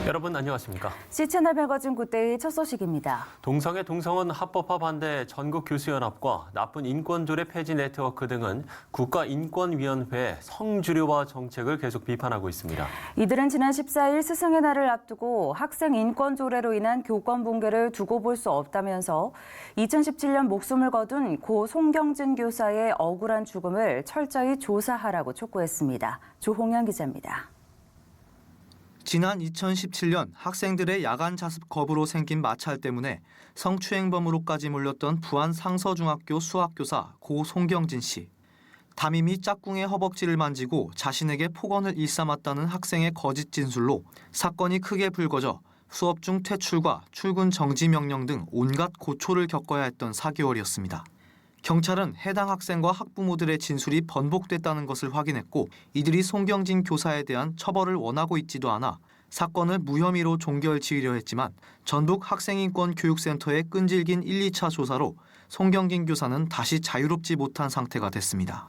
여러분 안녕하십니까? C채널 매거진 굿데이 첫 소식입니다. 동성애 동성혼 합법화 반대 전국교수연합과 나쁜 인권조례 폐지 네트워크 등은 국가인권위원회의 성주류화 정책을 계속 비판하고 있습니다. 이들은 지난 14일 스승의 날을 앞두고 학생 인권조례로 인한 교권 붕괴를 두고 볼 수 없다면서 2017년 목숨을 거둔 고 송경진 교사의 억울한 죽음을 철저히 조사하라고 촉구했습니다. 조홍현 기자입니다. 지난 2017년 학생들의 야간 자습 거부로 생긴 마찰 때문에 성추행범으로까지 몰렸던 부안 상서중학교 수학교사 고 송경진 씨. 담임이 짝꿍의 허벅지를 만지고 자신에게 폭언을 일삼았다는 학생의 거짓 진술로 사건이 크게 불거져 수업 중 퇴출과 출근 정지 명령 등 온갖 고초를 겪어야 했던 4개월이었습니다. 경찰은 해당 학생과 학부모들의 진술이 번복됐다는 것을 확인했고 이들이 송경진 교사에 대한 처벌을 원하고 있지도 않아 사건을 무혐의로 종결 지으려 했지만 전북 학생인권교육센터의 끈질긴 1, 2차 조사로 송경진 교사는 다시 자유롭지 못한 상태가 됐습니다.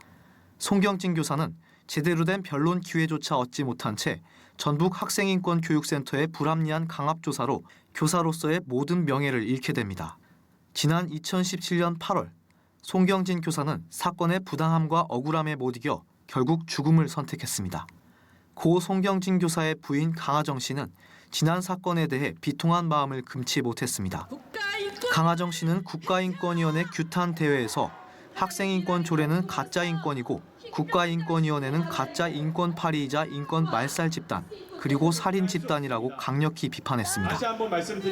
송경진 교사는 제대로 된 변론 기회조차 얻지 못한 채 전북 학생인권교육센터의 불합리한 강압조사로 교사로서의 모든 명예를 잃게 됩니다. 지난 2017년 8월 송경진 교사는 사건의 부당함과 억울함에 못 이겨 결국 죽음을 선택했습니다. 고 송경진 교사의 부인 강하정 씨는 지난 사건에 대해 비통한 마음을 금치 못했습니다. 강하정 씨는 국가인권위원회 규탄 대회에서 학생인권 조례는 가짜 인권이고 국가인권위원회는 가짜 인권파리이자 인권 말살 집단 그리고 살인 집단이라고 강력히 비판했습니다.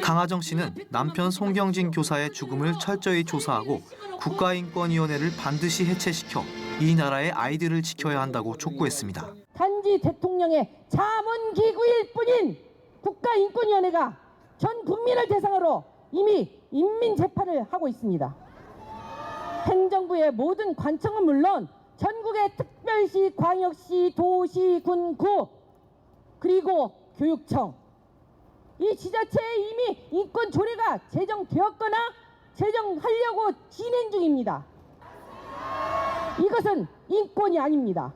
강하정 씨는 남편 송경진 교사의 죽음을 철저히 조사하고 국가인권위원회를 반드시 해체시켜 이 나라의 아이들을 지켜야 한다고 촉구했습니다. 단지 대통령의 자문기구일 뿐인 국가인권위원회가 전 국민을 대상으로 이미 인민재판을 하고 있습니다. 행정부의 모든 관청은 물론 전국의 특별시, 광역시, 도시, 군, 구 그리고 교육청 이 지자체에 이미 인권 조례가 제정되었거나 제정하려고 진행 중입니다. 이것은 인권이 아닙니다.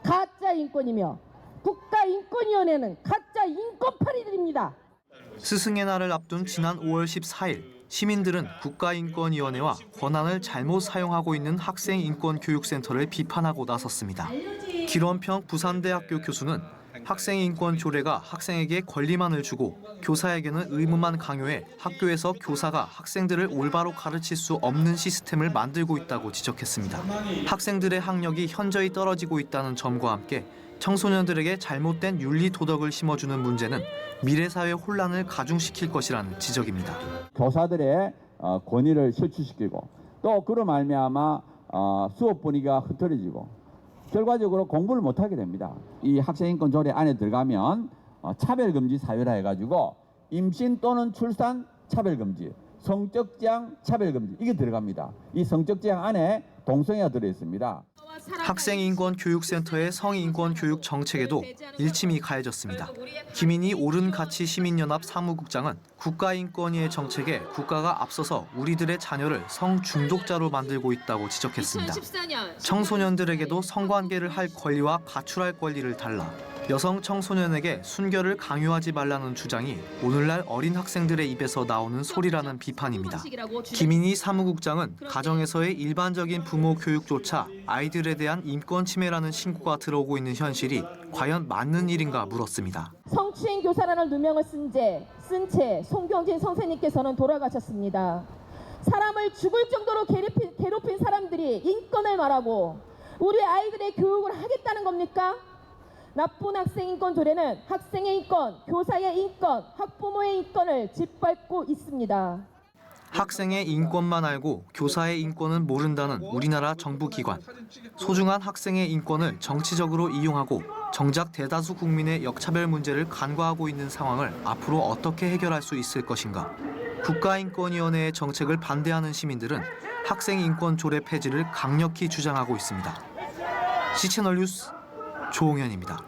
가짜 인권이며 국가인권위원회는 가짜 인권파리들입니다. 스승의 날을 앞둔 지난 5월 14일 시민들은 국가인권위원회와 권한을 잘못 사용하고 있는 학생인권교육센터를 비판하고 나섰습니다. 길원평 부산대학교 교수는 학생인권 조례가 학생에게 권리만을 주고 교사에게는 의무만 강요해 학교에서 교사가 학생들을 올바로 가르칠 수 없는 시스템을 만들고 있다고 지적했습니다. 학생들의 학력이 현저히 떨어지고 있다는 점과 함께 청소년들에게 잘못된 윤리 도덕을 심어주는 문제는 미래 사회 혼란을 가중시킬 것이라는 지적입니다. 교사들의 권위를 실추시키고 또 그로 말미암아 수업 분위기가 흐트러지고 결과적으로 공부를 못하게 됩니다. 이 학생인권 조례 안에 들어가면 차별금지 사유라 해가지고 임신 또는 출산 차별금지, 성적 지향 차별금지 이게 들어갑니다. 이 성적 지향 안에 동성애가 들어있습니다. 학생인권교육센터의 성인권교육 정책에도 일침이 가해졌습니다. 김인희 옳은가치 시민연합 사무국장은 국가인권위의 정책에 국가가 앞서서 우리들의 자녀를 성중독자로 만들고 있다고 지적했습니다. 청소년들에게도 성관계를 할 권리와 가출할 권리를 달라 여성 청소년에게 순결을 강요하지 말라는 주장이 오늘날 어린 학생들의 입에서 나오는 소리라는 비판입니다. 김인희 사무국장은 가정에서의 일반적인 부모 교육조차 아이들에 대한 인권 침해라는 신고가 들어오고 있는 현실이 과연 맞는 일인가 물었습니다. 성추행 교사라는 누명을 쓴 채 송경진 선생님께서는 돌아가셨습니다. 사람을 죽을 정도로 괴롭힌 사람들이 인권을 말하고 우리 아이들의 교육을 하겠다는 겁니까? 나쁜 학생인권 조례는 학생의 인권, 교사의 인권, 학부모의 인권을 짓밟고 있습니다. 학생의 인권만 알고 교사의 인권은 모른다는 우리나라 정부 기관. 소중한 학생의 인권을 정치적으로 이용하고 정작 대다수 국민의 역차별 문제를 간과하고 있는 상황을 앞으로 어떻게 해결할 수 있을 것인가. 국가인권위원회의 정책을 반대하는 시민들은 학생인권 조례 폐지를 강력히 주장하고 있습니다. C채널 뉴스 조홍현입니다.